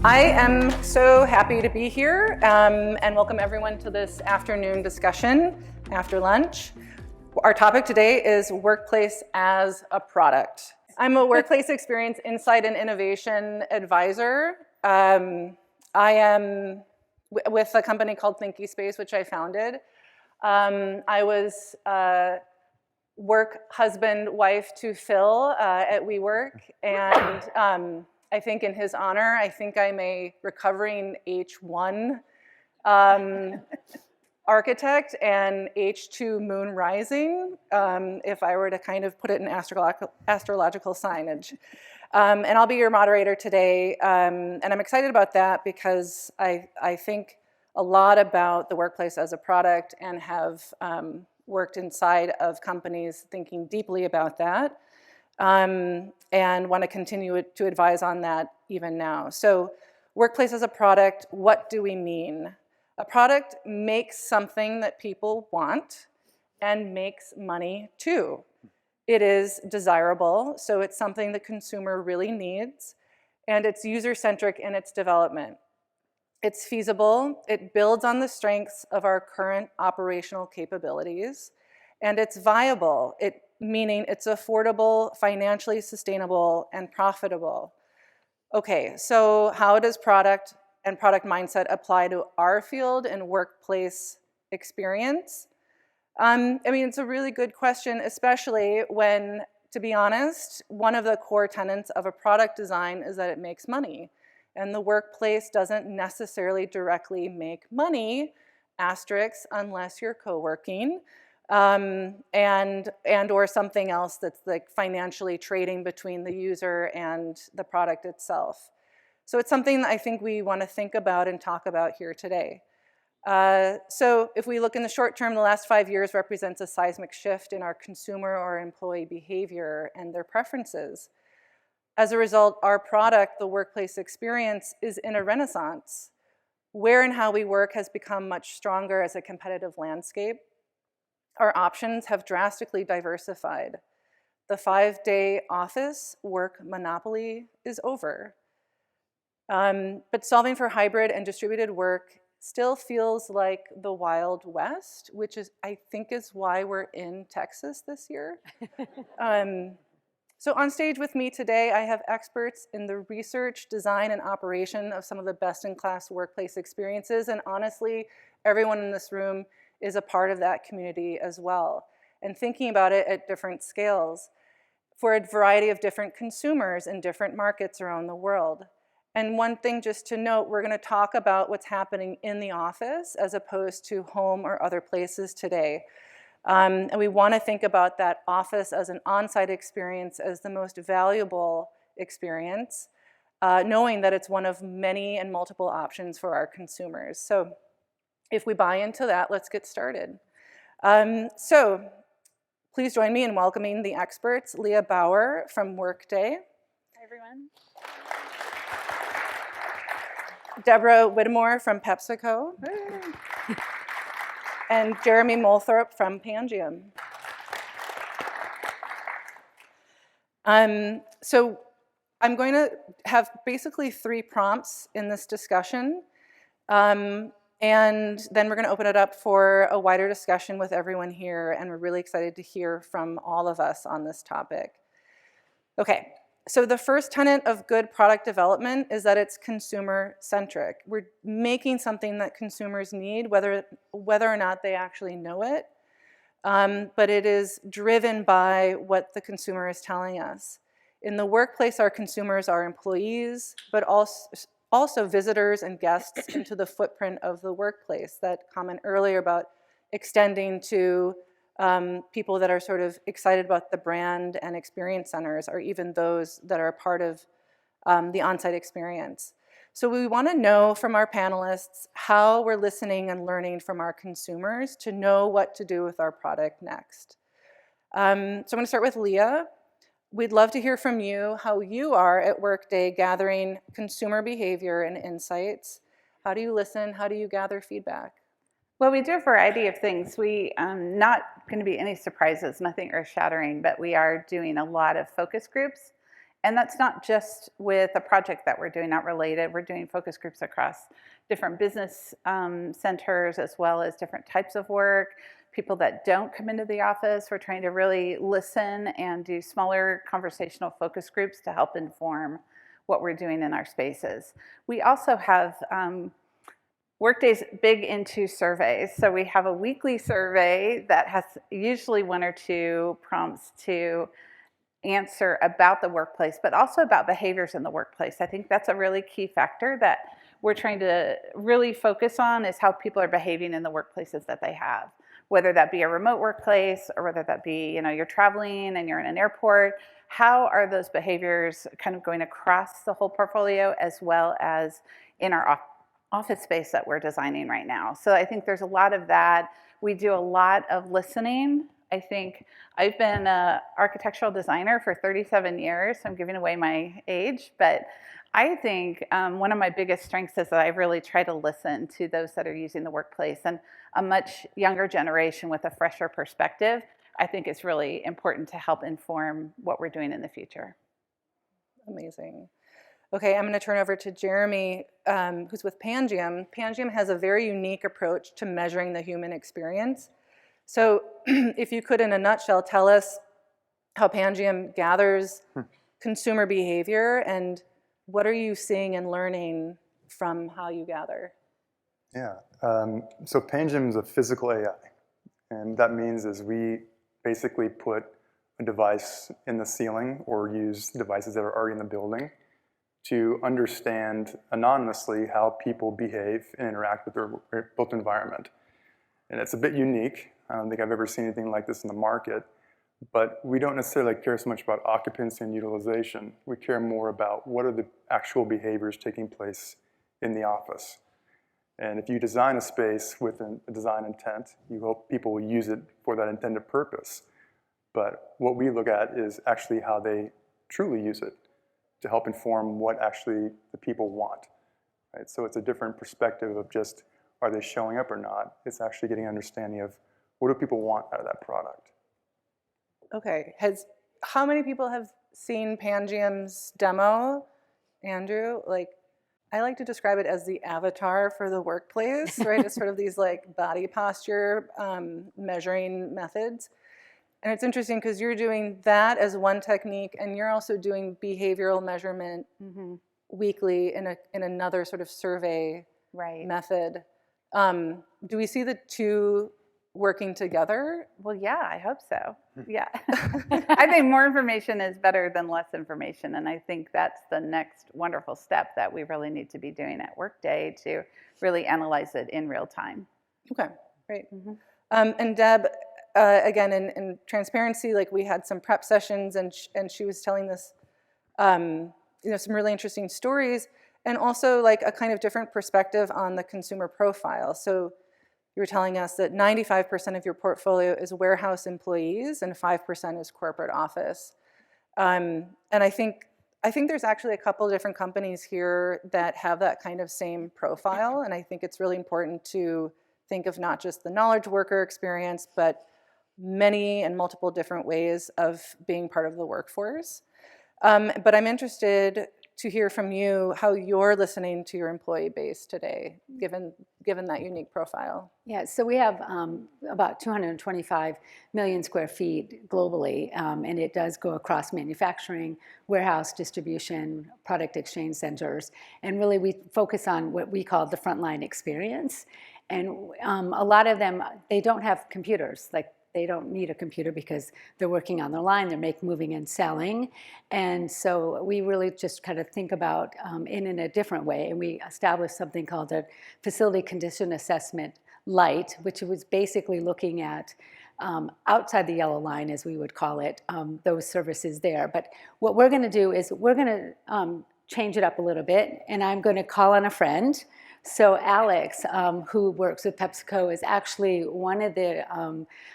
I am so happy to be here and welcome everyone to this afternoon discussion after lunch. Our topic today is workplace as a product. I'm a workplace experience insight and innovation advisor. I am with a company called ThinkySpace, which I founded. I was work husband, wife to Phil at WeWork, and I think in his honor, I think I'm a recovering H1 architect and H2 moon rising, if I were to kind of put it in astrological signage. And I'll be your moderator today, and I'm excited about that because I think a lot about the workplace as a product and have worked inside of companies thinking deeply about that. And want to continue to advise on that even now. So workplace as a product, what do we mean? A product makes something that people want and makes money too. It is desirable, so it's something the consumer really needs, and it's user-centric in its development. It's feasible, it builds on the strengths of our current operational capabilities, and it's viable, meaning it's affordable, financially sustainable, and profitable. Okay, so how does product and product mindset apply to our field and workplace experience? I mean, it's a really good question, especially when, to be honest, one of the core tenets of a product design is that it makes money. And the workplace doesn't necessarily directly make money, asterisk, unless you're co-working. And or something else that's like financially trading between the user and the product itself. So it's something that I think we want to think about and talk about here today. So if we look in the short term, the last 5 years represents a seismic shift in our consumer or employee behavior and their preferences. As a result, our product, the workplace experience, is in a renaissance. Where and how we work has become much stronger as a competitive landscape. Our options have drastically diversified. The 5-day office work monopoly is over. But solving for hybrid and distributed work still feels like the Wild West, which is, I think, is why we're in Texas this year. So on stage with me today, I have experts in the research, design, and operation of some of the best-in-class workplace experiences, and honestly, everyone in this room is a part of that community as well, and thinking about it at different scales for a variety of different consumers in different markets around the world. And one thing just to note, we're going to talk about what's happening in the office as opposed to home or other places today. And we want to think about that office as an on-site experience as the most valuable experience, knowing that it's one of many and multiple options for our consumers. So if we buy into that, let's get started. So please join me in welcoming the experts, Leah Bauer from Workday. Hi, everyone. Deborah Whittemore from PepsiCo. And Jeremy Moulthorpe from Pangiam. So I'm going to have basically 3 prompts in this discussion. And then we're going to open it up for a wider discussion with everyone here, and we're really excited to hear from all of us on this topic. Okay, so the first tenet of good product development is that it's consumer-centric. We're making something that consumers need, whether or not they actually know it, but it is driven by what the consumer is telling us. In the workplace, our consumers are employees, but also visitors and guests into the footprint of the workplace. That comment earlier about extending to people that are sort of excited about the brand and experience centers, or even those that are part of the on-site experience. So we want to know from our panelists how we're listening and learning from our consumers to know what to do with our product next. So I'm going to start with Leah. We'd love to hear from you how you are at Workday gathering consumer behavior and insights. How do you listen? How do you gather feedback? Well, we do a variety of things. We not going to be any surprises, nothing earth-shattering, but we are doing a lot of focus groups And that's not just with a project that we're doing, not related. We're doing focus groups across different business centers, as well as different types of work. People that don't come into the office, we're trying to really listen and do smaller conversational focus groups to help inform what we're doing in our spaces. We also have Workday's big into surveys. So we have a weekly survey that has usually 1 or 2 prompts to answer about the workplace, but also about behaviors in the workplace. I think that's a really key factor that we're trying to really focus on, is how people are behaving in the workplaces that they have, whether that be a remote workplace or whether that be, you're traveling and you're in an airport. How are those behaviors kind of going across the whole portfolio, as well as in our office space that we're designing right now? So I think there's a lot of that. We do a lot of listening. I think I've been an architectural designer for 37 years. I'm giving away my age, but I think one of my biggest strengths is that I really try to listen to those that are using the workplace, and a much younger generation with a fresher perspective. I think it's really important to help inform what we're doing in the future. Amazing. Okay, I'm going to turn over to Jeremy, who's with Pangiam. Pangiam has a very unique approach to measuring the human experience. So if you could, in a nutshell, tell us how Pangiam gathers consumer behavior, and what are you seeing and learning from how you gather? Yeah, so Pangiam is a physical AI, and that means is we basically put a device in the ceiling or use devices that are already in the building to understand anonymously how people behave and interact with their built environment. And it's a bit unique. I don't think I've ever seen anything like this in the market, but we don't necessarily care so much about occupancy and utilization. We care more about what are the actual behaviors taking place in the office. And if you design a space with a design intent, you hope people will use it for that intended purpose. But what we look at is actually how they truly use it to help inform what actually the people want. Right? So it's a different perspective of just, are they showing up or not? It's actually getting an understanding of, what do people want out of that product? Okay, how many people have seen Pangiam's demo? Andrew, I like to describe it as the avatar for the workplace, right? It's sort of these body posture measuring methods. And it's interesting because you're doing that as one technique, and you're also doing behavioral measurement weekly in another sort of survey method. Do we see the two working together? Well, yeah, I hope so. Yeah. I think more information is better than less information. And I think that's the next wonderful step that we really need to be doing at Workday, to really analyze it in real time. Okay, great. And Deb, again, in transparency, we had some prep sessions, and she was telling us, some really interesting stories, and also a kind of different perspective on the consumer profile. So you were telling us that 95% of your portfolio is warehouse employees and 5% is corporate office. And I think there's actually a couple of different companies here that have that kind of same profile. And I think it's really important to think of not just the knowledge worker experience, but many and multiple different ways of being part of the workforce. But I'm interested to hear from you how you're listening to your employee base today, given that unique profile. Yeah, so we have about 225 million square feet globally, and it does go across manufacturing, warehouse, distribution, product exchange centers, and really we focus on what we call the frontline experience. And a lot of them, they don't have computers. They don't need a computer because they're working on their line, they're moving and selling. And so we really just kind of think about in a different way. And we established something called a facility condition assessment light, which was basically looking at outside the yellow line, as we would call it, those services there. But what we're going to do is we're going to change it up a little bit, and I'm going to call on a friend. So Alex, who works with PepsiCo, is actually one of the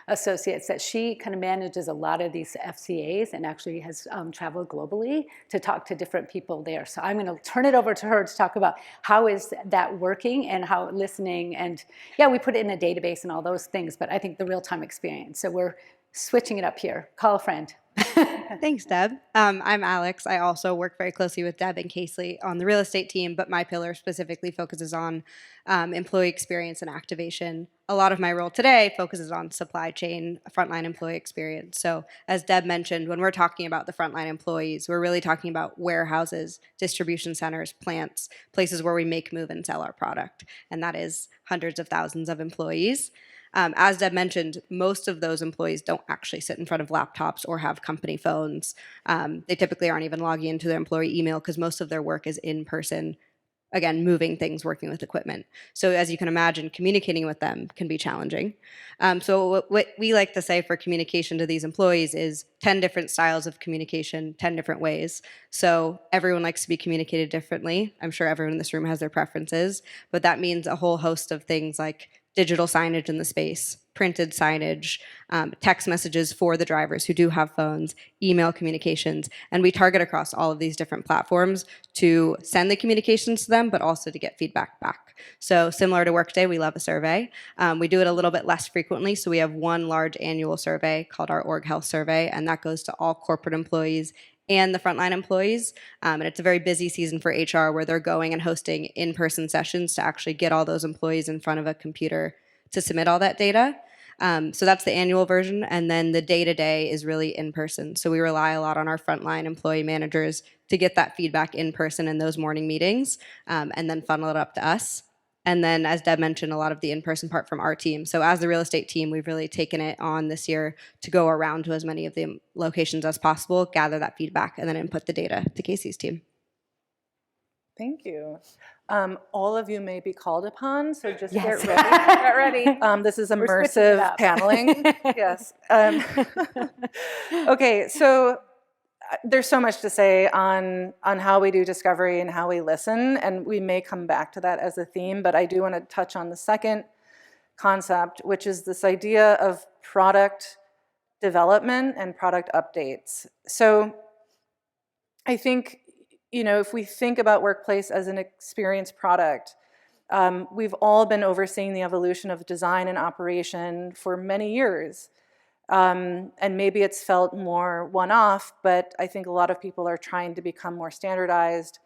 associates that she kind of manages a lot of these FCAs, and actually has traveled globally to talk to different people there. So I'm going to turn it over to her to talk about how is that working and how listening, and yeah, we put it in a database and all those things, but I think the real-time experience. So we're switching it up here. Call a friend. Thanks, Deb. I'm Alex. I also work very closely with Deb and Casely on the real estate team, but my pillar specifically focuses on employee experience and activation. A lot of my role today focuses on supply chain, frontline employee experience. So as Deb mentioned, when we're talking about the frontline employees, we're really talking about warehouses, distribution centers, plants, places where we make, move, and sell our product. And that is hundreds of thousands of employees. As Deb mentioned, most of those employees don't actually sit in front of laptops or have company phones. They typically aren't even logging into their employee email because most of their work is in person, again, moving things, working with equipment. So as you can imagine, communicating with them can be challenging. So what we like to say for communication to these employees is 10 different styles of communication, 10 different ways. So everyone likes to be communicated differently. I'm sure everyone in this room has their preferences, but that means a whole host of things like digital signage in the space, printed signage, text messages for the drivers who do have phones, email communications, and we target across all of these different platforms to send the communications to them, but also to get feedback back. So similar to Workday, we love a survey. We do it a little bit less frequently, so we have one large annual survey called our Org Health Survey, and that goes to all corporate employees and the frontline employees. And it's a very busy season for HR where they're going and hosting in-person sessions to actually get all those employees in front of a computer to submit all that data. So that's the annual version. And then the day-to-day is really in person. So we rely a lot on our frontline employee managers to get that feedback in person in those morning meetings and then funnel it up to us. And then, as Deb mentioned, a lot of the in-person part from our team. So as the real estate team, we've really taken it on this year to go around to as many of the locations as possible, gather that feedback, and then input the data to Casey's team. Thank you. All of you may be called upon, so just Yes. get ready. Get ready. This is switching it immersive up. paneling. Yes. Okay, so there's so much to say on how we do discovery and how we listen, and we may come back to that as a theme, but I do want to touch on the second concept, which is this idea of product development and product updates. So I think, if we think about Workplace as an experience product, we've all been overseeing the evolution of design and operation for many years. And maybe it's felt more one-off, but I think a lot of people are trying to become more standardized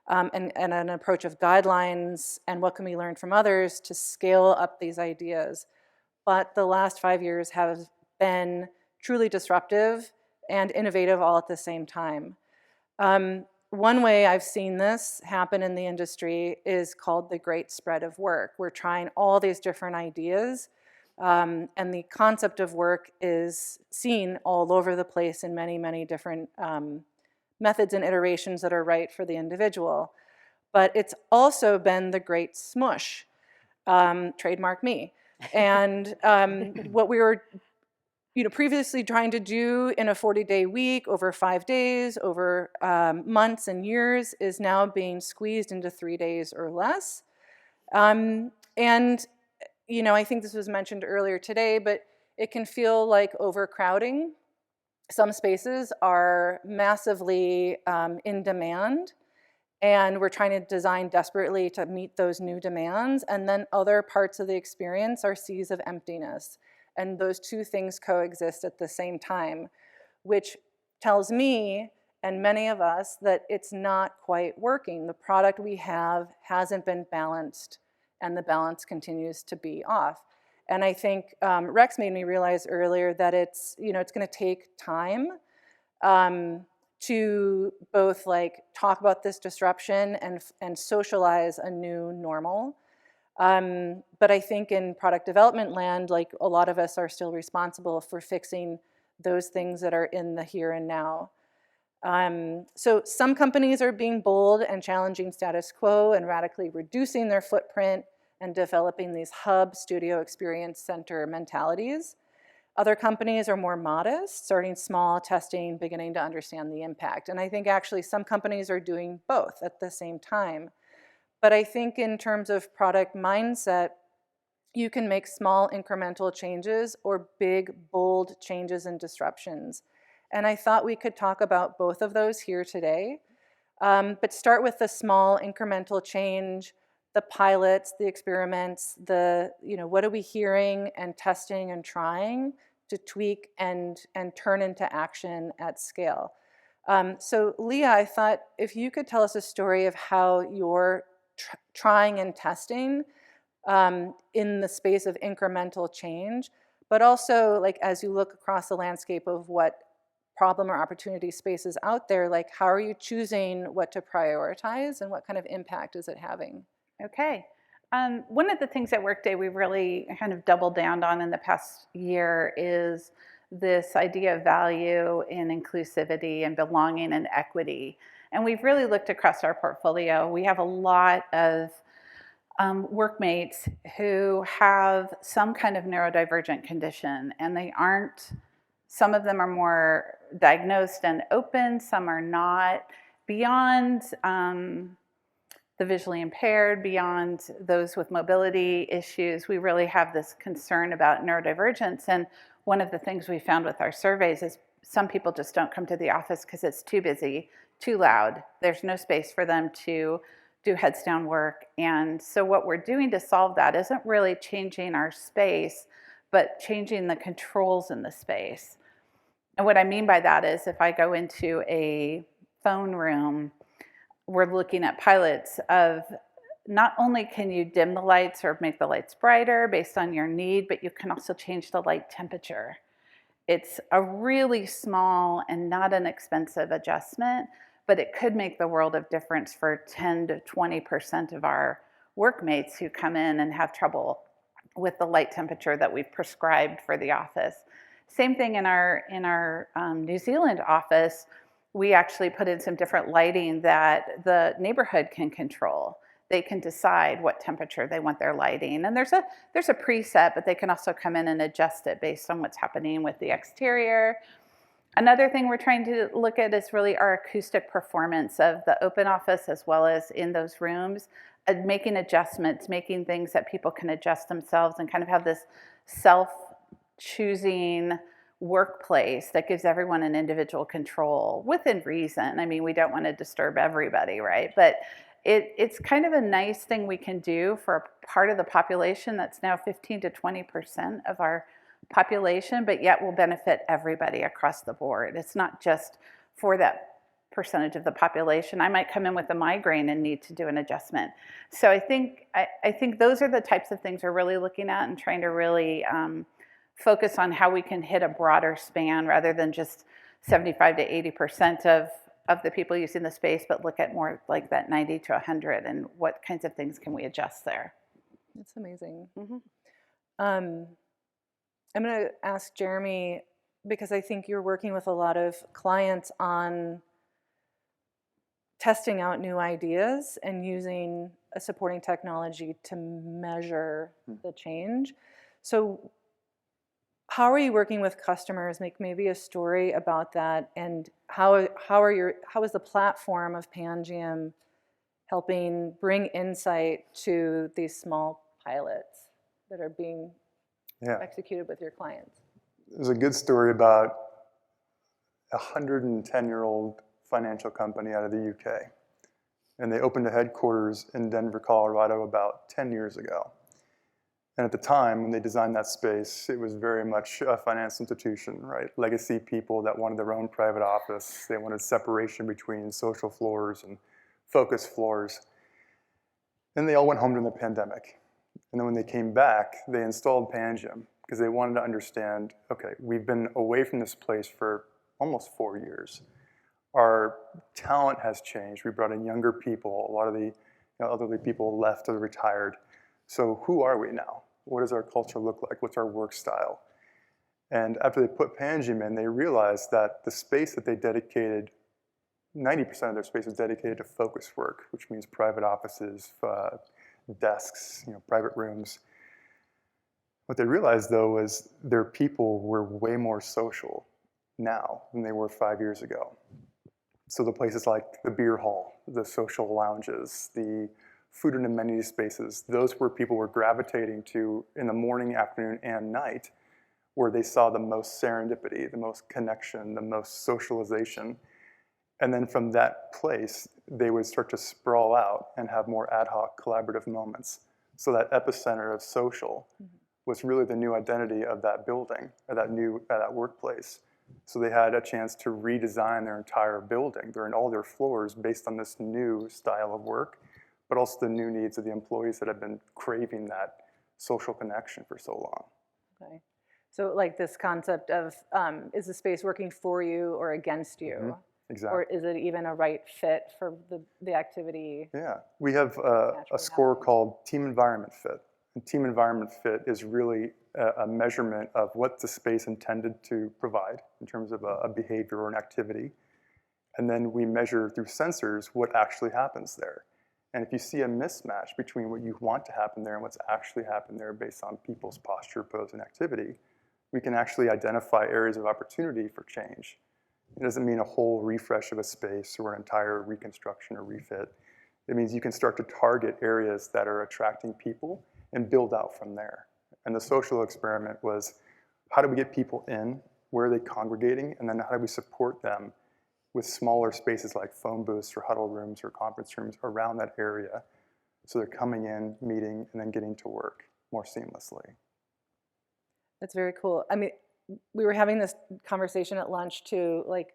and an approach of guidelines and what can we learn from others to scale up these ideas. But the last 5 years have been truly disruptive and innovative all at the same time. One way I've seen this happen in the industry is called the great spread of work. We're trying all these different ideas, and the concept of work is seen all over the place in many, many different methods and iterations that are right for the individual. But it's also been the great smush, trademark me. And what we were previously trying to do in a 40-day week, over 5 days, over months and years, is now being squeezed into 3 days or less. And I think this was mentioned earlier today, but it can feel like overcrowding. Some spaces are massively in demand, and we're trying to design desperately to meet those new demands. And then other parts of the experience are seas of emptiness. And those two things coexist at the same time, which tells me and many of us that it's not quite working. The product we have hasn't been balanced, and the balance continues to be off. And I think Rex made me realize earlier that it's going to take time to both talk about this disruption and socialize a new normal. But I think in product development land, a lot of us are still responsible for fixing those things that are in the here and now. So some companies are being bold and challenging status quo and radically reducing their footprint and developing these hub studio experience center mentalities. Other companies are more modest, starting small, testing, beginning to understand the impact. And I think actually some companies are doing both at the same time. But I think in terms of product mindset, you can make small incremental changes or big, bold changes and disruptions. And I thought we could talk about both of those here today. But start with the small incremental change, the pilots, the experiments, what are we hearing and testing and trying to tweak and turn into action at scale. So Leah, I thought if you could tell us a story of how you're trying and testing in the space of incremental change, but also like as you look across the landscape of what problem or opportunity spaces out there, like how are you choosing what to prioritize and what kind of impact is it having? Okay. One of the things at Workday we've really kind of doubled down on in the past year is this idea of value in inclusivity and belonging and equity. And we've really looked across our portfolio. We have a lot of workmates who have some kind of neurodivergent condition, and they aren't, some of them are more diagnosed and open, some are not. Beyond the visually impaired, beyond those with mobility issues, we really have this concern about neurodivergence. And one of the things we found with our surveys is some people just don't come to the office because it's too busy, too loud. There's no space for them to do heads down work. And so what we're doing to solve that isn't really changing our space, but changing the controls in the space. And what I mean by that is if I go into a phone room, we're looking at pilots of not only can you dim the lights or make the lights brighter based on your need, but you can also change the light temperature. It's a really small and not an expensive adjustment, but it could make the world of difference for 10 to 20% of our workmates who come in and have trouble with the light temperature that we've prescribed for the office. Same thing in our New Zealand office. We actually put in some different lighting that the neighborhood can control. They can decide what temperature they want their lighting. And there's a preset, but they can also come in and adjust it based on what's happening with the exterior. Another thing we're trying to look at is really our acoustic performance of the open office as well as in those rooms, making adjustments, making things that people can adjust themselves and kind of have this self-choosing workplace that gives everyone an individual control within reason. I mean, we don't want to disturb everybody, right? But it's kind of a nice thing we can do for a part of the population that's now 15 to 20% of our population, but yet will benefit everybody across the board. It's not just for that percentage of the population. I might come in with a migraine and need to do an adjustment. So I think those are the types of things we're really looking at and trying to really focus on how we can hit a broader span rather than just 75 to 80% of the people using the space, but look at more like that 90 to 100 and what kinds of things can we adjust there. That's amazing. Mm-hmm. I'm going to ask Jeremy, because I think you're working with a lot of clients on testing out new ideas and using a supporting technology to measure the change. So how are you working with customers? Make maybe a story about that, and how is the platform of Pangiam helping bring insight to these small pilots that are being executed with your clients? There's a good story about a 110-year-old financial company out of the UK, and they opened a headquarters in Denver, Colorado about 10 years ago. And at the time, when they designed that space, it was very much a finance institution, right? Legacy people that wanted their own private office. They wanted separation between social floors and focus floors. And they all went home during the pandemic. And then when they came back, they installed Pangiam because they wanted to understand, okay, we've been away from this place for almost 4 years. Our talent has changed. We brought in younger people. A lot of the elderly people left or retired. So who are we now? What does our culture look like? What's our work style? And after they put Pangiam in, they realized that the space that they dedicated, 90% of their space was dedicated to focus work, which means private offices, desks, private rooms. What they realized, though, was their people were way more social now than they were 5 years ago. So the places like the beer hall, the social lounges, the food and amenity spaces, those where people were gravitating to in the morning, afternoon, and night, where they saw the most serendipity, the most connection, the most socialization. And then from that place, they would start to sprawl out and have more ad hoc collaborative moments. So that epicenter of social was really the new identity of that building, or that workplace. So they had a chance to redesign their entire building, all their floors, based on this new style of work, but also the new needs of the employees that have been craving that social connection for so long. Okay. So like this concept of, is the space working for you or against you? Mm-hmm. Exactly. Or is it even a right fit for the activity? Yeah, we have a score called Team Environment Fit. And Team Environment Fit is really a measurement of what the space intended to provide in terms of a behavior or an activity. And then we measure through sensors what actually happens there. And if you see a mismatch between what you want to happen there and what's actually happened there based on people's posture, pose, and activity, we can actually identify areas of opportunity for change. It doesn't mean a whole refresh of a space or an entire reconstruction or refit. It means you can start to target areas that are attracting people and build out from there. And the social experiment was, how do we get people in? Where are they congregating? And then how do we support them with smaller spaces like phone booths or huddle rooms or conference rooms around that area, so they're coming in, meeting, and then getting to work more seamlessly. That's very cool. I mean, we were having this conversation at lunch too. Like,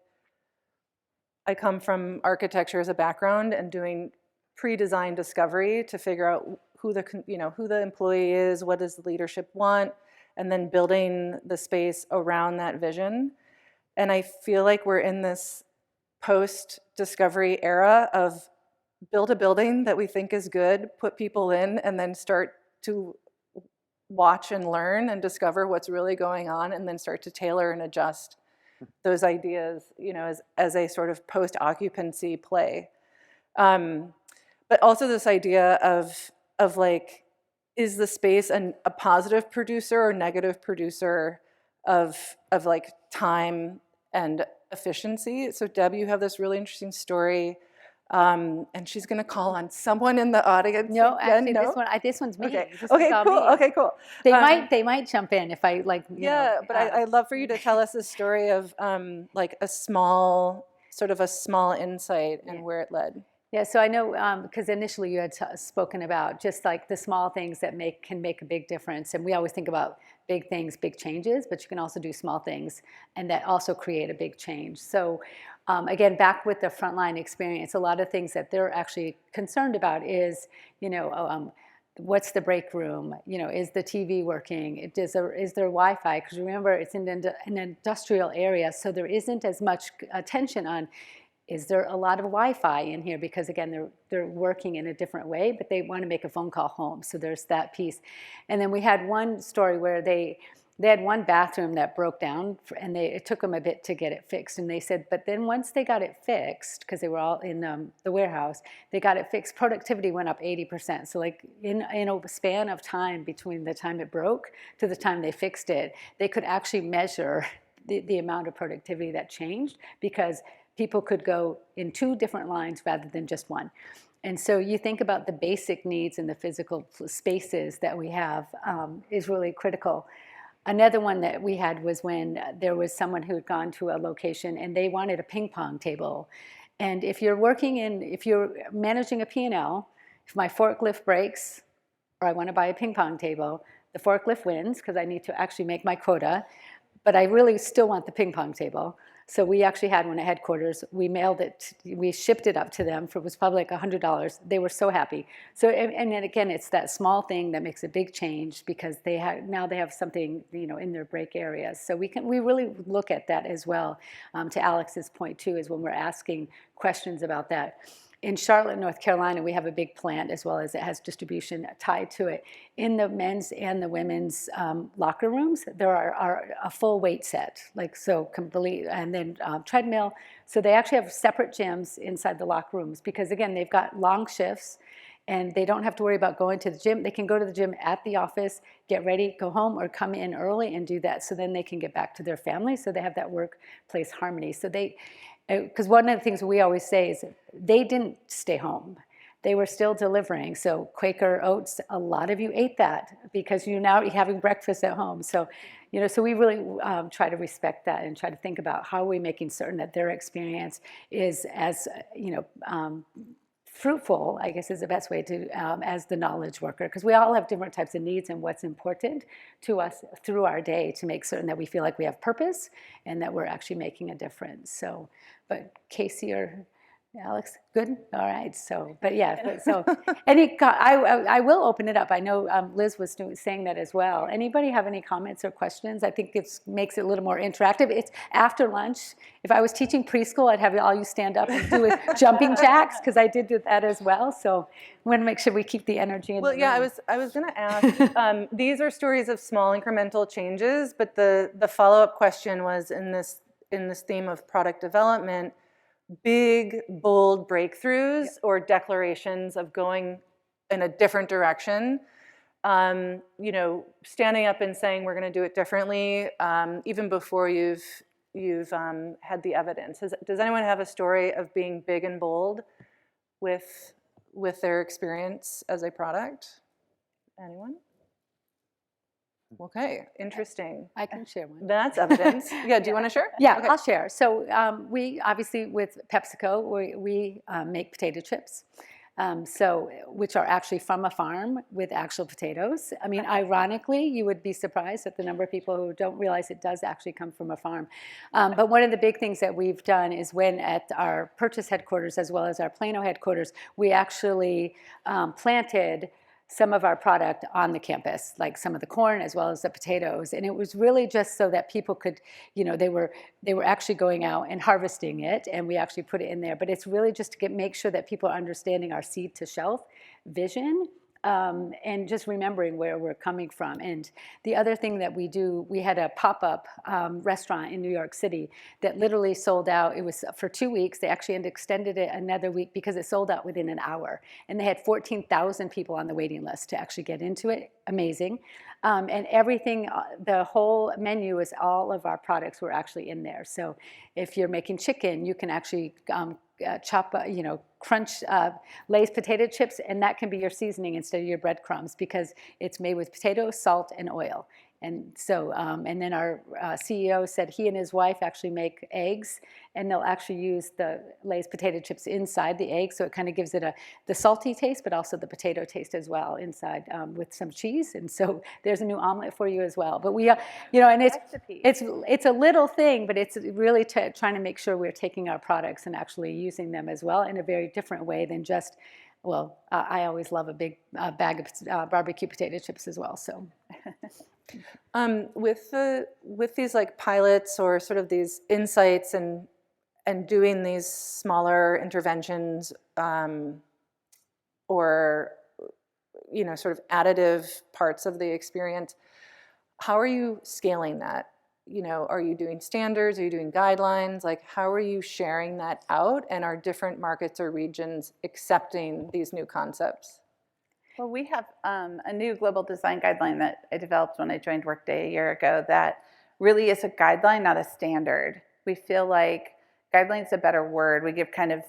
I come from architecture as a background and doing pre-design discovery to figure out who the employee is, what does the leadership want, and then building the space around that vision. And I feel like we're in this post-discovery era of build a building that we think is good, put people in, and then start to watch and learn and discover what's really going on, and then start to tailor and adjust those ideas, as a sort of post-occupancy play. But also this idea of like, is the space a positive producer or negative producer of like time and efficiency? So Deb, you have this really interesting story, and she's going to call on someone in the audience. No, again. actually, this one's me. Okay. This Okay. is Cool. all me. Okay. Cool. They might jump in if I like. Yeah, but I'd love for you to tell us the story of like a small insight and where it led. Yeah, so I know because initially you had spoken about just like the small things that can make a big difference, and we always think about big things, big changes, but you can also do small things, and that also create a big change. So again, back with the frontline experience, a lot of things that they're actually concerned about is, what's the break room? Is the TV working? Is there Wi-Fi? Because remember, it's in an industrial area, so there isn't as much attention on, is there a lot of Wi-Fi in here? Because again, they're working in a different way, but they want to make a phone call home. So there's that piece. And then we had one story where they had one bathroom that broke down, and it took them a bit to get it fixed. And they said, but then once they got it fixed, because they were all in the warehouse, they got it fixed, productivity went up 80%. So like in a span of time between the time it broke to the time they fixed it, they could actually measure the amount of productivity that changed, because people could go in 2 different lines rather than just one. And so you think about the basic needs in the physical spaces that we have is really critical. Another one that we had was when there was someone who had gone to a location and they wanted a ping pong table. And if you're managing a P&L, if my forklift breaks or I want to buy a ping pong table, the forklift wins because I need to actually make my quota, but I really still want the ping pong table. So we actually had one at headquarters. We mailed it, we shipped it up to them it was probably like $100. They were so happy. So, and then again, it's that small thing that makes a big change, because now they have something, in their break areas. So we really look at that as well. To Alex's point too, is when we're asking questions about that. In Charlotte, North Carolina, we have a big plant, as well as it has distribution tied to it. In the men's and the women's locker rooms, there are a full weight set, complete, and then treadmill. So they actually have separate gyms inside the locker rooms, because again, they've got long shifts, and they don't have to worry about going to the gym. They can go to the gym at the office, get ready, go home, or come in early and do that, so then they can get back to their family, so they have that workplace harmony. So because one of the things we always say is they didn't stay home. They were still delivering. So Quaker Oats, a lot of you ate that because you're now having breakfast at home. So, so we really try to respect that and try to think about how are we making certain that their experience is as, fruitful, I guess is the best way to, as the knowledge worker, because we all have different types of needs and what's important to us through our day to make certain that we feel like we have purpose and that we're actually making a difference. So, but Casey or Alex, good? All right. So, but yeah, so I will open it up. I know Liz was saying that as well. Anybody have any comments or questions? I think it makes it a little more interactive. It's after lunch. If I was teaching preschool, I'd have all you stand up and do jumping jacks, because I did that as well. So we want to make sure we keep the energy in the room. I was going to ask, these are stories of small incremental changes, but the follow-up question was in this theme of product development, big, bold breakthroughs or declarations of going in a different direction. Standing up and saying we're going to do it differently, even before you've had the evidence. Does anyone have a story of being big and bold with their experience as a product? Anyone? Okay, interesting. I can share one. That's evidence. Yeah, do you want to share? Yeah, Okay. I'll share. So we obviously with PepsiCo, we make potato chips, which are actually from a farm with actual potatoes. I mean, ironically, you would be surprised at the number of people who don't realize it does actually come from a farm. But one of the big things that we've done is when at our purchase headquarters as well as our Plano headquarters, we actually planted some of our product on the campus, like some of the corn as well as the potatoes. And it was really just so that people could, they were actually going out and harvesting it, and we actually put it in there. But it's really just to make sure that people are understanding our seed to shelf vision. And just remembering where we're coming from. And the other thing that we had a pop-up restaurant in New York City that literally sold out. It was for 2 weeks. They actually extended it another week because it sold out within an hour. And they had 14,000 people on the waiting list to actually get into it. Amazing. And everything, the whole menu is all of our products were actually in there. So if you're making chicken, you can actually chop, crunch Lay's potato chips, and that can be your seasoning instead of your breadcrumbs because it's made with potatoes, salt, and oil. And so, and then our CEO said he and his wife actually make eggs, and they'll actually use the Lay's potato chips inside the egg, so it kind of gives it the salty taste, but also the potato taste as well inside with some cheese. And so there's a new omelet for you as well. But we, and it's a little thing, but it's really trying to make sure we're taking our products and actually using them as well in a very different way than just. Well, I always love a big bag of barbecue potato chips as well. So. With these like pilots or sort of these insights and doing these smaller interventions or sort of additive parts of the experience, how are you scaling that? Are you doing standards? Are you doing guidelines? Like, how are you sharing that out? And are different markets or regions accepting these new concepts? Well, we have a new global design guideline that I developed when I joined Workday a year ago that really is a guideline, not a standard. We feel like guideline is a better word. We give kind of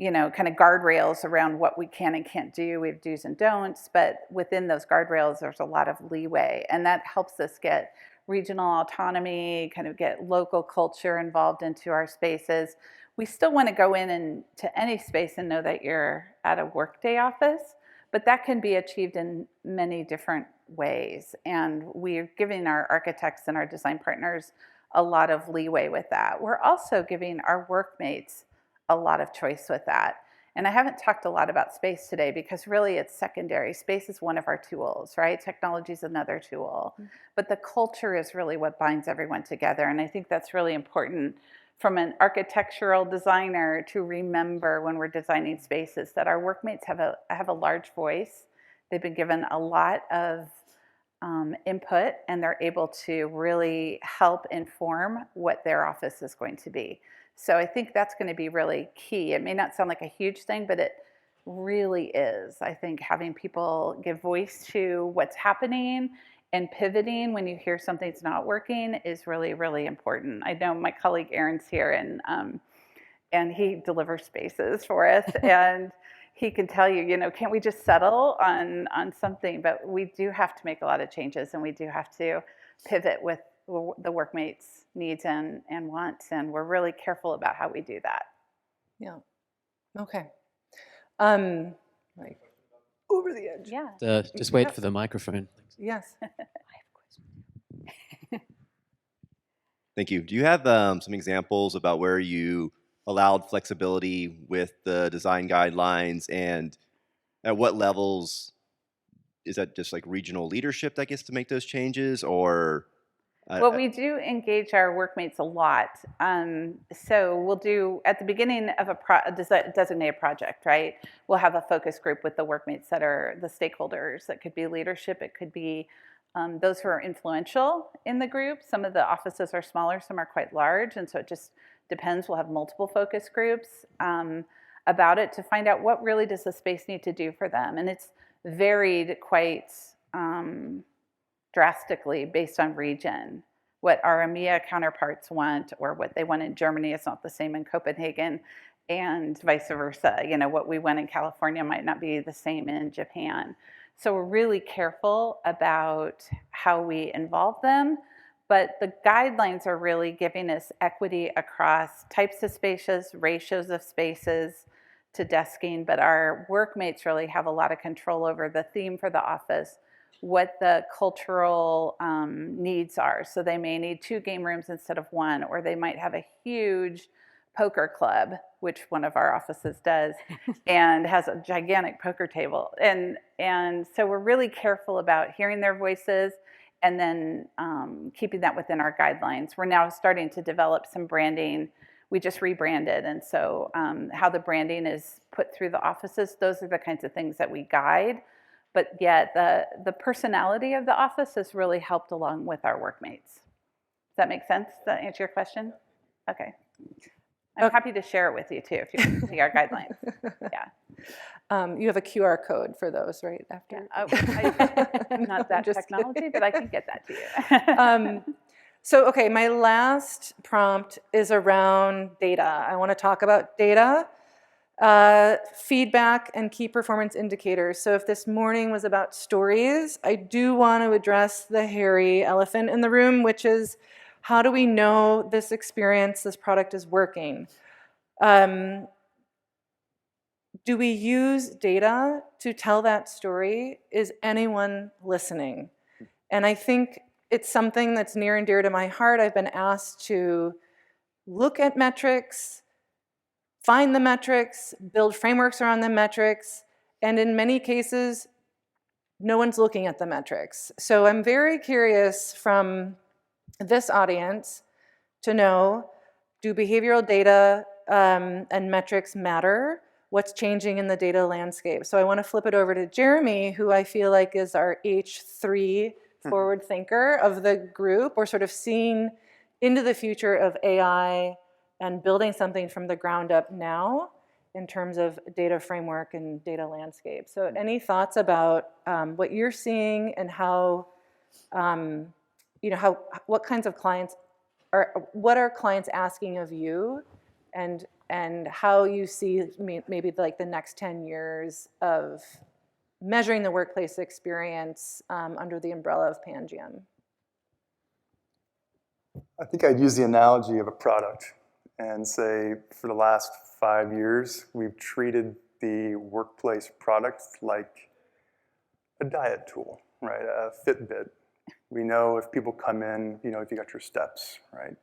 guardrails around what we can and can't do. We have do's and don'ts, but within those guardrails, there's a lot of leeway, and that helps us get regional autonomy, kind of get local culture involved into our spaces. We still want to go in to any space and know that you're at a Workday office, but that can be achieved in many different ways. And we're giving our architects and our design partners a lot of leeway with that. We're also giving our workmates a lot of choice with that. And I haven't talked a lot about space today because really it's secondary. Space is one of our tools, right? Technology is another tool. Mm-hmm. But the culture is really what binds everyone together. And I think that's really important from an architectural designer to remember when we're designing spaces that our workmates have a large voice. They've been given a lot of input, and they're able to really help inform what their office is going to be. So I think that's going to be really key. It may not sound like a huge thing, but it really is. I think having people give voice to what's happening and pivoting when you hear something's not working is really, really important. I know my colleague Aaron's here, and he delivers spaces for us, and he can tell you, can't we just settle on something? But we do have to make a lot of changes, and we do have to pivot with the workmates' needs and wants, and we're really careful about how we do that. Yeah, Okay. Like over the edge. Yeah. Just wait for the microphone. Yes. Thank you. Do you have some examples about where you allowed flexibility with the design guidelines, and at what levels? Is that just like regional leadership that gets to make those changes, or? Well, we do engage our workmates a lot. So we'll do, at the beginning of a designated project, right? We'll have a focus group with the workmates that are the stakeholders. That could be leadership, it could be those who are influential in the group. Some of the offices are smaller, some are quite large, and so it just depends. We'll have multiple focus groups about it to find out what really does the space need to do for them. And it's varied quite drastically based on region. What our EMEA counterparts want or what they want in Germany is not the same in Copenhagen, and vice versa. You know, what we want in California might not be the same in Japan. So we're really careful about how we involve them, but the guidelines are really giving us equity across types of spaces, ratios of spaces to desking, but our workmates really have a lot of control over the theme for the office, what the cultural needs are. So they may need 2 game rooms instead of 1, or they might have a huge poker club, which one of our offices does, and has a gigantic poker table. And so we're really careful about hearing their voices and then keeping that within our guidelines. We're now starting to develop some branding. We just rebranded, and so how the branding is put through the offices, those are the kinds of things that we guide. But yet the personality of the office has really helped along with our workmates. Does that make sense? Does that answer your question? Okay. I'm happy to share it with you too if you want to see our guidelines. Yeah. You have a QR code for those, right? After. Not that technology, but I can get that to you. So, okay, my last prompt is around data. I want to talk about data, feedback, and key performance indicators. So if this morning was about stories, I do want to address the hairy elephant in the room, which is, how do we know this experience, this product is working? Do we use data to tell that story? Is anyone listening? And I think it's something that's near and dear to my heart. I've been asked to look at metrics, find the metrics, build frameworks around the metrics, and in many cases, no one's looking at the metrics. So I'm very curious from this audience to know, do behavioral data and metrics matter? What's changing in the data landscape? So I want to flip it over to Jeremy, who I feel like is our H3 forward thinker of the group. We're sort of seeing into the future of AI and building something from the ground up now in terms of data framework and data landscape. So any thoughts about what you're seeing and how, what kinds of clients what are clients asking of you, and how you see maybe like the next 10 years of measuring the workplace experience under the umbrella of Pangiam? I think I'd use the analogy of a product and say for the last 5 years, we've treated the workplace product like a diet tool, right? A Fitbit. We know if people come in, you know, if you got your steps, right?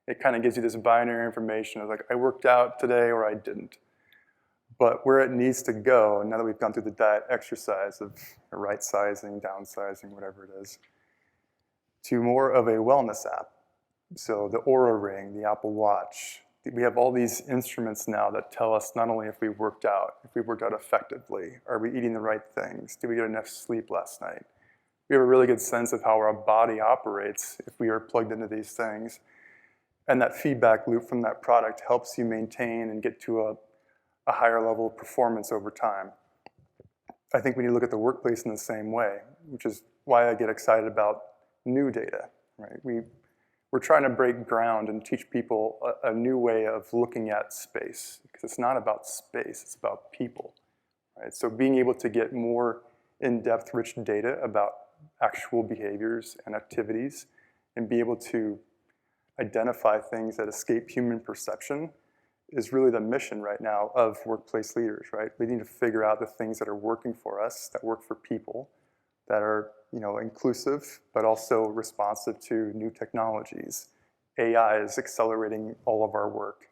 It kind of gives you this binary information of like, I worked out today or I didn't. But where it needs to go, now that we've gone through the diet exercise of right sizing, downsizing, whatever it is, to more of a wellness app. So the Oura Ring, the Apple Watch, we have all these instruments now that tell us not only if we worked out, if we worked out effectively, are we eating the right things, did we get enough sleep last night? We have a really good sense of how our body operates if we are plugged into these things. And that feedback loop from that product helps you maintain and get to a higher level of performance over time. I think we need to look at the workplace in the same way, which is why I get excited about new data, right? We're trying to break ground and teach people a new way of looking at space, because it's not about space, it's about people, right? So being able to get more in-depth, rich data about actual behaviors and activities and be able to identify things that escape human perception is really the mission right now of workplace leaders, right? We need to figure out the things that are working for us, that work for people, that are inclusive, but also responsive to new technologies. AI is accelerating all of our work.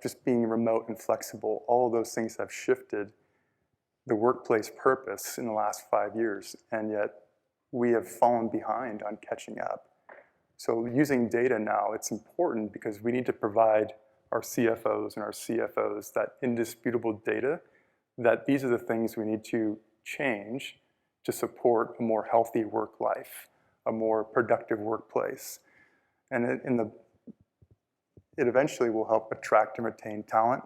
Just being remote and flexible, all of those things have shifted the workplace purpose in the last 5 years, and yet we have fallen behind on catching up. So using data now, it's important because we need to provide our CFOs and our CFOs that indisputable data that these are the things we need to change to support a more healthy work life, a more productive workplace. And it eventually will help attract and retain talent.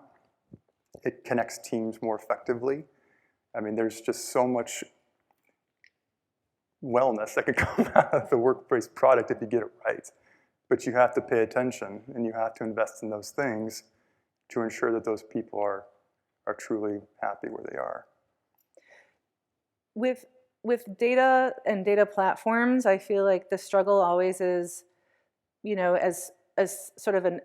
It connects teams more effectively. I mean, there's just so much wellness that could come out of the workplace product if you get it right. But you have to pay attention, and you have to invest in those things to ensure that those people are truly happy where they are. With data and data platforms, I feel like the struggle always is, as sort of an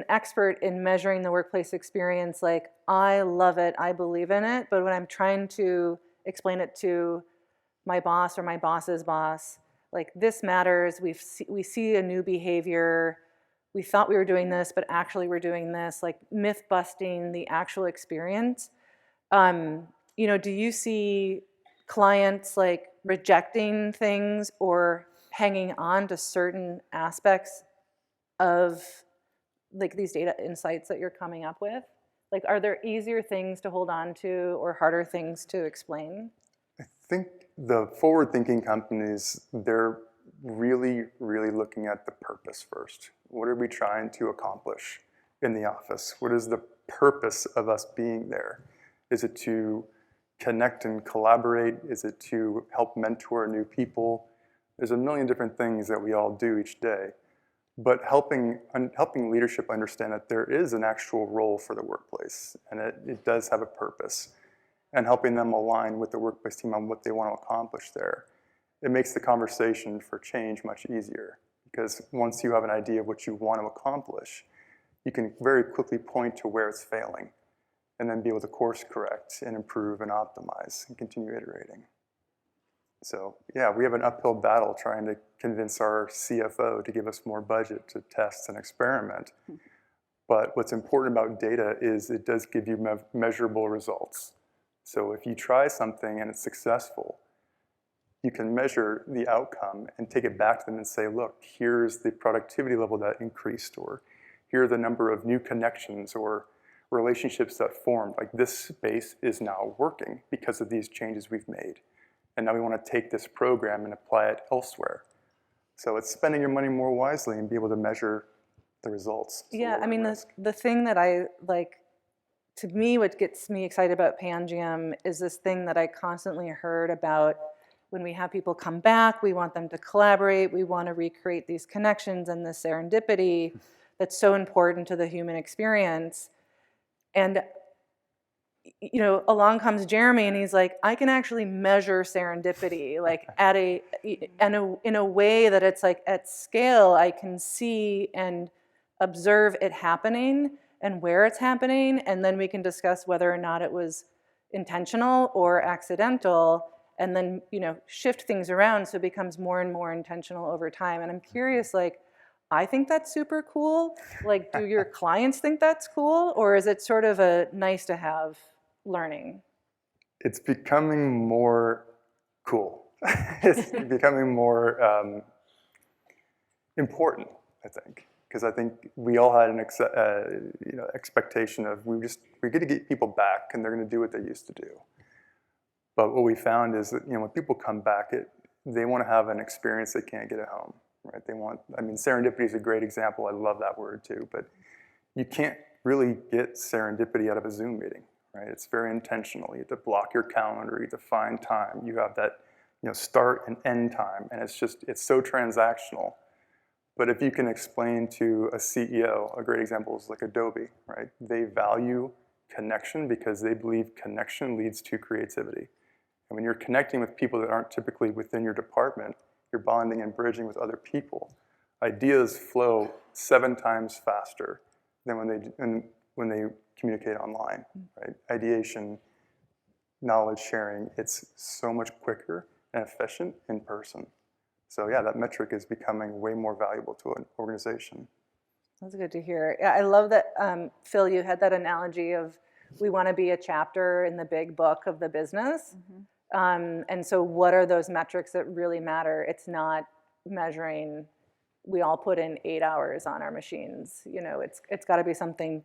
expert in measuring the workplace experience, like, I love it, I believe in it, but when I'm trying to explain it to my boss or my boss's boss, like, this matters, we see a new behavior, we thought we were doing this, but actually we're doing this, like, myth busting the actual experience. Do you see clients like rejecting things or hanging on to certain aspects of like these data insights that you're coming up with? Like, are there easier things to hold on to or harder things to explain? I think the forward-thinking companies, they're really, really looking at the purpose first. What are we trying to accomplish in the office? What is the purpose of us being there? Is it to connect and collaborate? Is it to help mentor new people? There's a million different things that we all do each day. But helping leadership understand that there is an actual role for the workplace, and it does have a purpose, and helping them align with the workplace team on what they want to accomplish there. It makes the conversation for change much easier, because once you have an idea of what you want to accomplish, you can very quickly point to where it's failing, and then be able to course correct and improve and optimize and continue iterating. So yeah, we have an uphill battle trying to convince our CFO to give us more budget to test and experiment. But what's important about data is it does give you measurable results. So if you try something and it's successful, you can measure the outcome and take it back to them and say, look, here's the productivity level that increased, or here are the number of new connections or relationships that formed. Like, this space is now working because of these changes we've made. And now we want to take this program and apply it elsewhere. So it's spending your money more wisely and be able to measure the results. Yeah, I mean, the thing that I like, to me, what gets me excited about Pangiam is this thing that I constantly heard about when we have people come back, we want them to collaborate, we want to recreate these connections and this serendipity that's so important to the human experience. And along comes Jeremy and he's like, I can actually measure serendipity, like in a way that it's like at scale, I can see and observe it happening and where it's happening, and then we can discuss whether or not it was intentional or accidental, and then shift things around so it becomes more and more intentional over time. And I'm curious, like, I think that's super cool. Like, do your clients think that's cool, or is it sort of a nice to have learning? It's becoming more cool. It's becoming more important, I think, because I think we all had an expectation of we're going to get people back and they're going to do what they used to do. But what we found is that when people come back, they want to have an experience they can't get at home, right? Serendipity is a great example. I love that word too, but you can't really get serendipity out of a Zoom meeting, right? It's very intentional. You have to block your calendar, you have to find time. You have that start and end time, and it's so transactional. But if you can explain to a CEO, a great example is like Adobe, right? They value connection because they believe connection leads to creativity. And when you're connecting with people that aren't typically within your department, you're bonding and bridging with other people. Ideas flow 7 times faster than when when they communicate online, right? Ideation, knowledge sharing, it's so much quicker and efficient in person. So yeah, that metric is becoming way more valuable to an organization. That's good to hear. Yeah, I love that, Phil, you had that analogy of we want to be a chapter in the big book of the business. And so what are those metrics that really matter? It's not measuring, we all put in 8 hours on our machines. You know, it's got to be something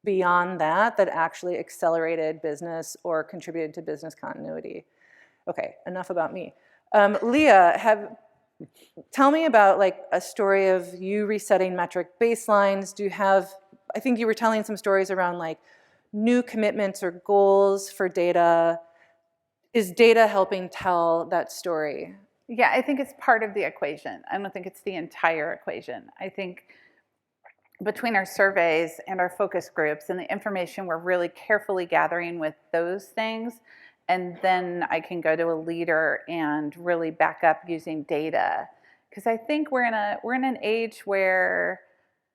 beyond that that actually accelerated business or contributed to business continuity. Okay, enough about me. Leah, tell me about like a story of you resetting metric baselines. Do you have, I think you were telling some stories around like new commitments or goals for data. Is data helping tell that story? Yeah, I think it's part of the equation. I don't think it's the entire equation. I think between our surveys and our focus groups and the information we're really carefully gathering with those things, and then I can go to a leader and really back up using data. Because I think we're in an age where,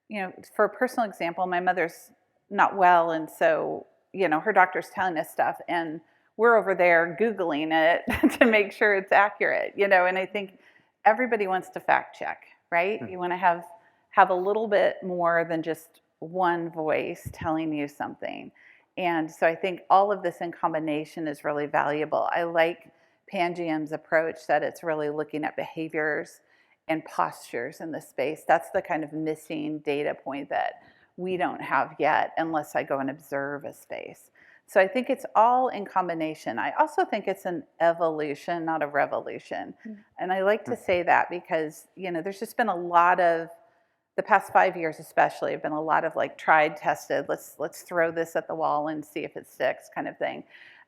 you know, for a personal example, my mother's not well, and so, you know, her doctor's telling us stuff, and we're over there Googling it to make sure it's accurate, you know, and I think everybody wants to fact check, right? You want to have a little bit more than just one voice telling you something. And so I think all of this in combination is really valuable. I like Pangiam's approach that it's really looking at behaviors and postures in the space. That's the kind of missing data point that we don't have yet unless I go and observe a space. So I think it's all in combination. I also think it's an evolution, not a revolution. And I like to say that because, you know, there's just been a lot of, the past 5 years especially, have been a lot of like tried, tested, let's throw this at the wall and see if it sticks kind of thing.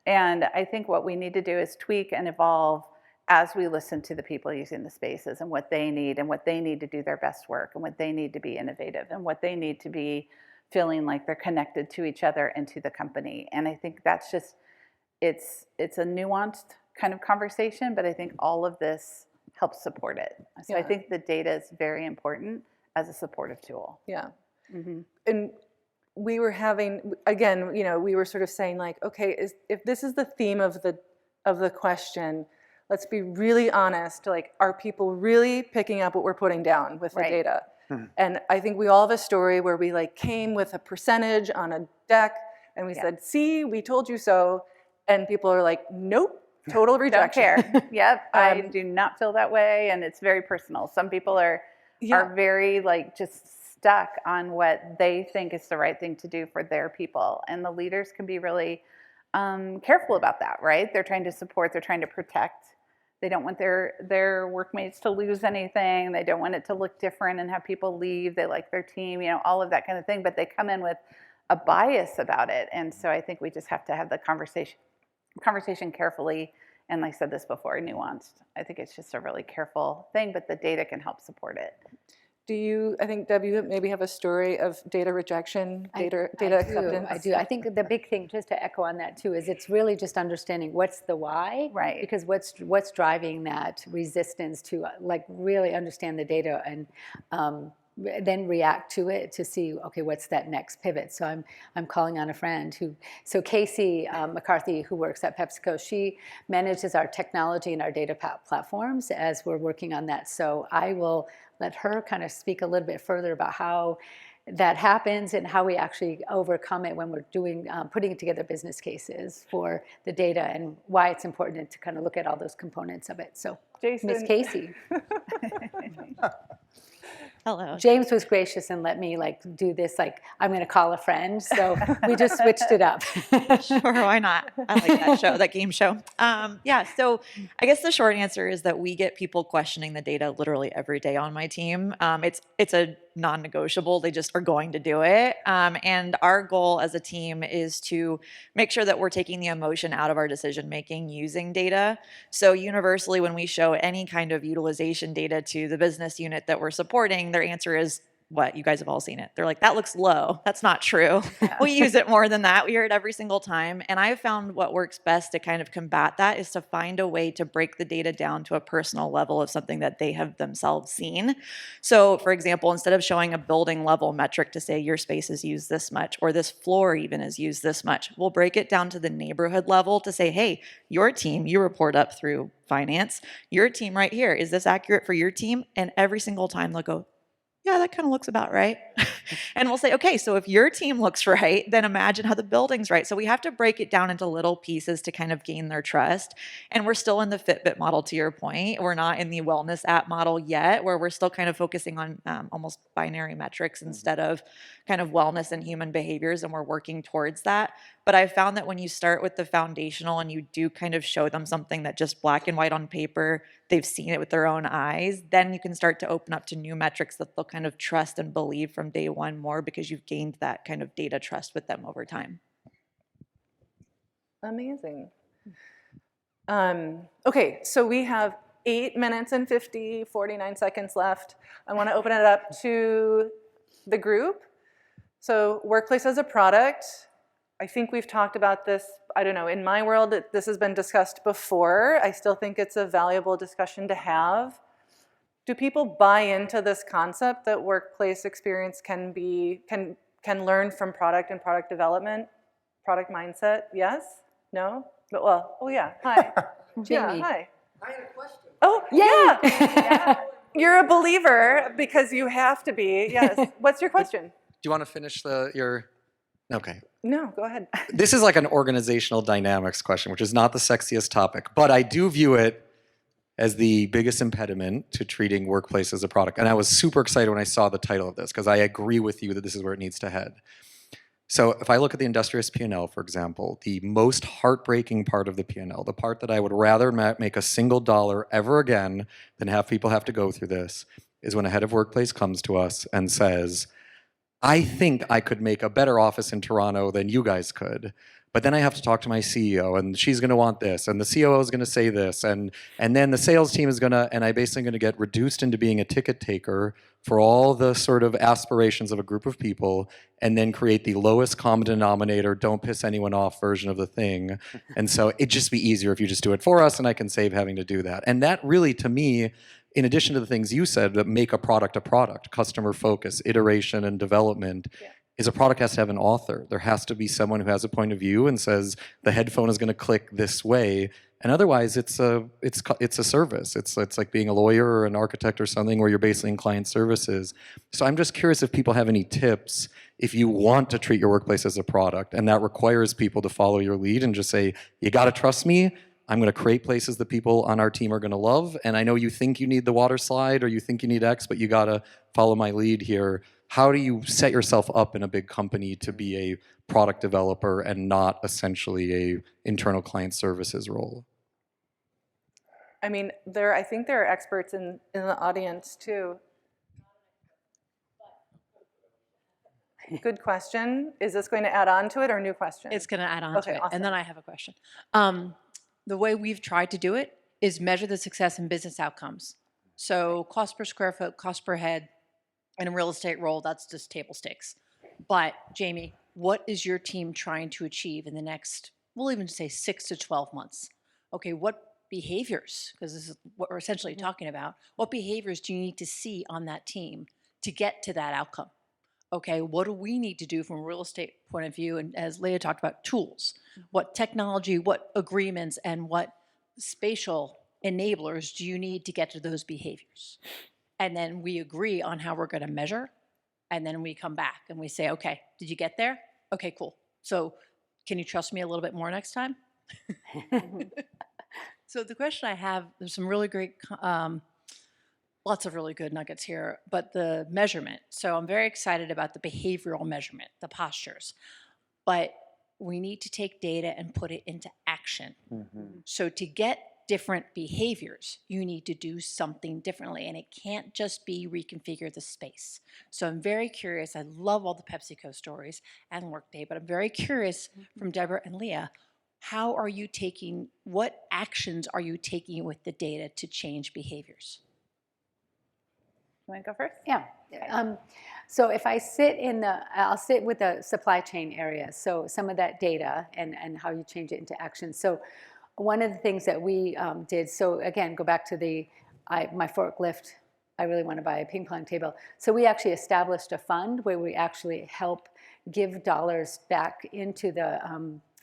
And I think what we need to do is tweak and evolve as we listen to the people using the spaces and what they need to do their best work and what they need to be innovative and what they need to be feeling like they're connected to each other and to the company. And I think that's just, it's a nuanced kind of conversation, but I think all of this helps support it. So yeah. I think the data is very important as a supportive tool. Yeah. And we were having, again, you know, we were sort of saying like, okay, if this is the theme of the question, let's be really honest, like, are people really picking up what we're putting down with the data? And I think we all have a story where we like came with a percentage on a deck and we said, see, we told you so. And people are like, nope, total rejection. Don't care. Yep, I do not feel that way. And it's very personal. Some people are very like just stuck on what they think is the right thing to do for their people. And the leaders can be really careful about that, right? They're trying to support, they're trying to protect. They don't want their workmates to lose anything. They don't want it to look different and have people leave. They like their team, you know, all of that kind of thing. But they come in with a bias about it. And so I think we just have to have the conversation carefully. And like I said this before, nuanced. I think it's just a really careful thing, but the data can help support it. Do you, I think, Deb, you maybe have a story of data rejection, data acceptance? I do. I think the big thing, just to echo on that too, is it's really just understanding what's the why. Right. Because what's driving that resistance to like really understand the data and then react to it to see, okay, what's that next pivot? So I'm calling on a friend so Casey McCarthy, who works at PepsiCo, she manages our technology and our data platforms as we're working on that. So I will let her kind of speak a little bit further about how that happens and how we actually overcome it when we're doing putting together business cases for the data and why it's important to kind of look at all those components of it. So, Miss Casey. Hello. James was gracious and let me like do this, like I'm going to call a friend. So we just switched it up. Sure, why not? I like that show, that game show. So I guess the short answer is that we get people questioning the data literally every day on my team. It's a non-negotiable. They just are going to do it. And our goal as a team is to make sure that we're taking the emotion out of our decision-making using data. So universally, when we show any kind of utilization data to the business unit that we're supporting, their answer is, what? You guys have all seen it. They're like, that looks low. That's not true. We use it more than that. We hear it every single time. And I have found what works best to kind of combat that is to find a way to break the data down to a personal level of something that they have themselves seen. So for example, instead of showing a building level metric to say your space is used this much, or this floor even is used this much, we'll break it down to the neighborhood level to say, hey, your team, you report up through finance, your team right here, is this accurate for your team? And every single time they'll go, yeah, that kind of looks about right. And we'll say, okay, so if your team looks right, then imagine how the building's right. So we have to break it down into little pieces to kind of gain their trust. And we're still in the Fitbit model, to your point. We're not in the wellness app model yet, where we're still kind of focusing on almost binary metrics instead of kind of wellness and human behaviors. And we're working towards that. But I've found that when you start with the foundational and you do kind of show them something that just black and white on paper, they've seen it with their own eyes, then you can start to open up to new metrics that they'll kind of trust and believe from day one more because you've gained that kind of data trust with them over time. Amazing. Okay, so we have 8 minutes and 49 seconds left. I want to open it up to the group. So workplace as a product. I think we've talked about this, I don't know, in my world, this has been discussed before. I still think it's a valuable discussion to have. Do people buy into this concept that workplace experience can learn from product and product development, product mindset? Yes? No? But well, oh yeah, hi. Jamie. Yeah, hi. I had a question. Oh, yeah. You're a believer because you have to be. Yes. What's your question? Do you want to finish your... Okay. No, go ahead. This is like an organizational dynamics question, which is not the sexiest topic, but I do view it as the biggest impediment to treating workplace as a product. And I was super excited when I saw the title of this, because I agree with you that this is where it needs to head. So if I look at the Industrious P&L, for example, the most heartbreaking part of the P&L, the part that I would rather make a single dollar ever again than have people have to go through this, is when a head of workplace comes to us and says, I think I could make a better office in Toronto than you guys could, but then I have to talk to my CEO, and she's going to want this, and the COO is going to say this, and then the sales team is going to, and I basically going to get reduced into being a ticket taker for all the sort of aspirations of a group of people, and then create the lowest common denominator, don't piss anyone off version of the thing. And so it'd just be easier if you just do it for us, and I can save having to do that. And that really, to me, in addition to the things you said that make a product, customer focus, iteration and development, is a product has to have an author. There has to be someone who has a point of view and says the headphone is going to click this way, and otherwise it's a service. It's like being a lawyer or an architect or something where you're basically in client services. So I'm just curious if people have any tips if you want to treat your workplace as a product, and that requires people to follow your lead and just say, you got to trust me. I'm going to create places that people on our team are going to love. And I know you think you need the water slide or you think you need X, but you got to follow my lead here. How do you set yourself up in a big company to be a product developer and not essentially a internal client services role? I mean, I think there are experts in the audience too. Good question. Is this going to add on to it or new question? It's going to add on to it. Awesome. And then I have a question. The way we've tried to do it is measure the success in business outcomes. So cost per square foot, cost per head, in a real estate role, that's just table stakes. But Jamie, what is your team trying to achieve in the next, we'll even say 6 to 12 months? Okay, what behaviors, because this is what we're essentially talking about, what behaviors do you need to see on that team to get to that outcome? Okay, what do we need to do from a real estate point of view? And as Leah talked about, tools, what technology, what agreements, and what spatial enablers do you need to get to those behaviors? And then we agree on how we're going to measure. And then we come back and we say, okay, did you get there? Okay, cool. So can you trust me a little bit more next time? So the question I have, there's some really great, lots of really good nuggets here, but the measurement. So I'm very excited about the behavioral measurement, the postures, but we need to take data and put it into action. Mm-hmm. So to get different behaviors, you need to do something differently, and it can't just be reconfigure the space. So I'm very curious. I love all the PepsiCo stories and Workday, but I'm very curious from Deborah and Leah, what actions are you taking with the data to change behaviors? You want to go first? Yeah. So if I I'll sit with the supply chain area. So some of that data and how you change it into action. So one of the things that we did, so again, go back to my forklift, I really want to buy a ping pong table. So we actually established a fund where we actually help give dollars back into the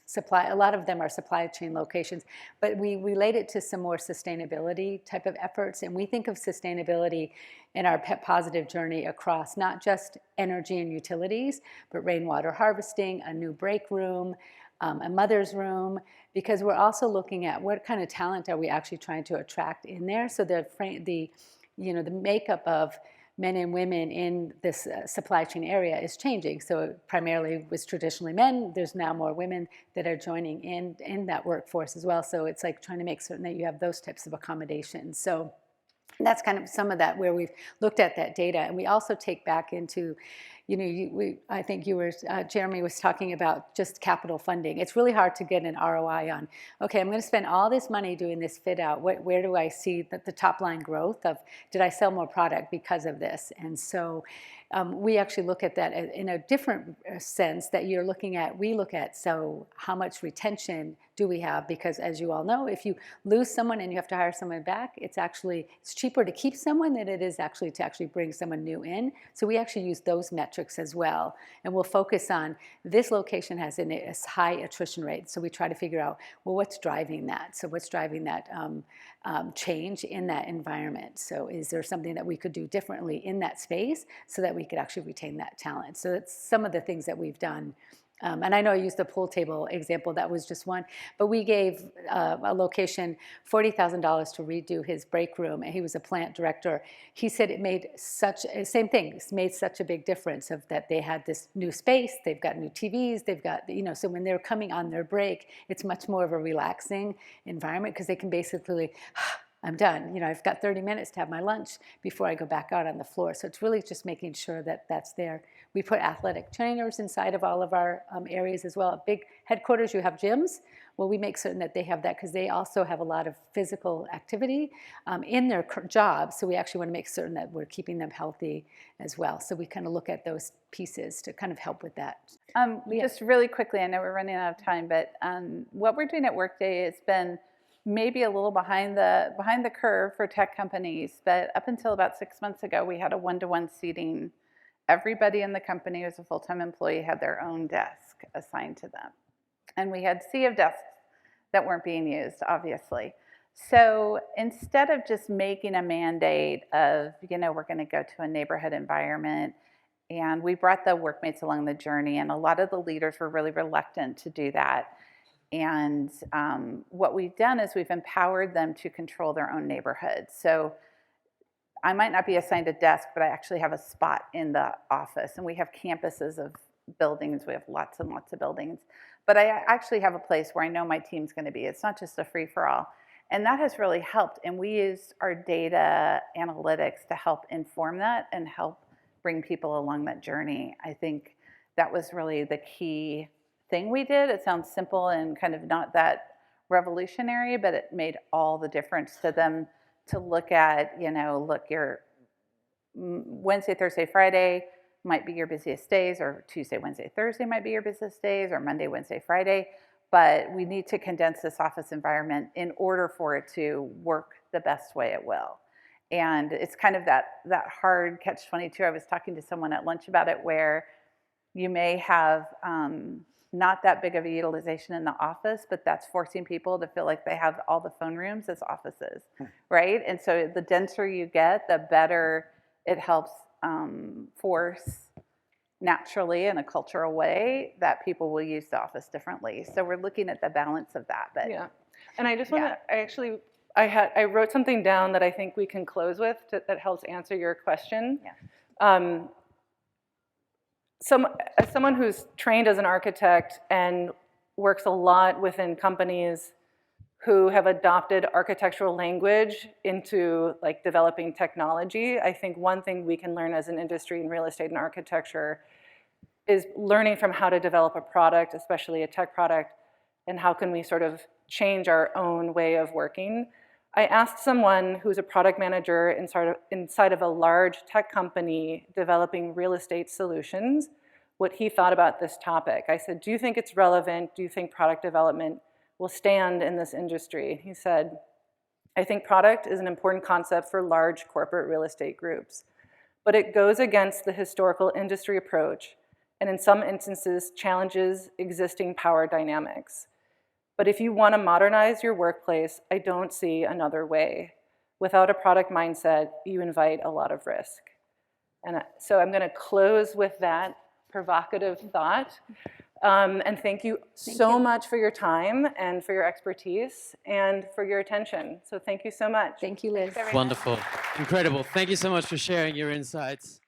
supply. A lot of them are supply chain locations, but we relate it to some more sustainability type of efforts. And we think of sustainability in our Pet Positive journey across not just energy and utilities, but rainwater harvesting, a new break room, a mother's room, because we're also looking at what kind of talent are we actually trying to attract in there. So the makeup of men and women in this supply chain area is changing. So it primarily was traditionally men. There's now more women that are joining in that workforce as well. So it's like trying to make certain that you have those types of accommodations. So that's kind of some of that where we've looked at that data. And we also take back into, I think Jeremy was talking about just capital funding. It's really hard to get an ROI on, okay, I'm going to spend all this money doing this fit out. Where do I see the top line growth of, did I sell more product because of this? And so we actually look at that in a different sense that we look at, so how much retention do we have? Because as you all know, if you lose someone and you have to hire someone back, it's cheaper to keep someone than it is actually to bring someone new in. So we actually use those metrics as well. And we'll focus on this location has a high attrition rate. So we try to figure out, well, what's driving that? So what's driving that change in that environment? So is there something that we could do differently in that space so that we could actually retain that talent? So that's some of the things that we've done. And I know I used the pool table example, that was just one, but we gave a location $40,000 to redo his break room, and he was a plant director. He said it made same thing, it made such a big difference of that they had this new space, they've got new TVs, they've got, so when they're coming on their break, it's much more of a relaxing environment because they can basically, I'm done. I've got 30 minutes to have my lunch before I go back out on the floor. So it's really just making sure that that's there. We put athletic trainers inside of all of our areas as well. At big headquarters, you have gyms. Well, we make certain that they have that because they also have a lot of physical activity in their jobs. So we actually want to make certain that we're keeping them healthy as well. So we kind of look at those pieces to kind of help with that. Just really quickly, I know we're running out of time, but what we're doing at Workday has been maybe a little behind the curve for tech companies, but up until about 6 months ago, we had a one-to-one seating. Everybody in the company who was a full-time employee had their own desk assigned to them. And we had a sea of desks that weren't being used, obviously. So instead of just making a mandate of, we're going to go to a neighborhood environment, and we brought the workmates along the journey, and a lot of the leaders were really reluctant to do that. And what we've done is we've empowered them to control their own neighborhood. So I might not be assigned a desk, but I actually have a spot in the office. And we have campuses of buildings. We have lots and lots of buildings. But I actually have a place where I know my team's going to be. It's not just a free-for-all. And that has really helped. And we used our data analytics to help inform that and help bring people along that journey. I think that was really the key thing we did. It sounds simple and kind of not that revolutionary, but it made all the difference to them to look at, look, your Wednesday, Thursday, Friday might be your busiest days, or Tuesday, Wednesday, Thursday might be your busiest days, or Monday, Wednesday, Friday. But we need to condense this office environment in order for it to work the best way it will. And it's kind of that hard catch-22. I was talking to someone at lunch about it, where you may have not that big of a utilization in the office, but that's forcing people to feel like they have all the phone rooms as offices, right? And so the denser you get, the better it helps force naturally in a cultural way that people will use the office differently. So we're looking at the balance of that. But yeah, and I just want to, I wrote something down that I think we can close with that helps answer your question. Yeah. As someone who's trained as an architect and works a lot within companies who have adopted architectural language into developing technology, I think one thing we can learn as an industry in real estate and architecture is learning from how to develop a product, especially a tech product, and how can we sort of change our own way of working. I asked someone who's a product manager inside of a large tech company developing real estate solutions what he thought about this topic. I said, do you think it's relevant? Do you think product development will stand in this industry? He said, I think product is an important concept for large corporate real estate groups, but it goes against the historical industry approach and in some instances challenges existing power dynamics. But if you want to modernize your workplace, I don't see another way. Without a product mindset, you invite a lot of risk. And so I'm going to close with that provocative thought. And thank you so much for your time and for your expertise and for your attention. So thank you so much. Thank you, Liz. Wonderful. Incredible. Thank you so much for sharing your insights.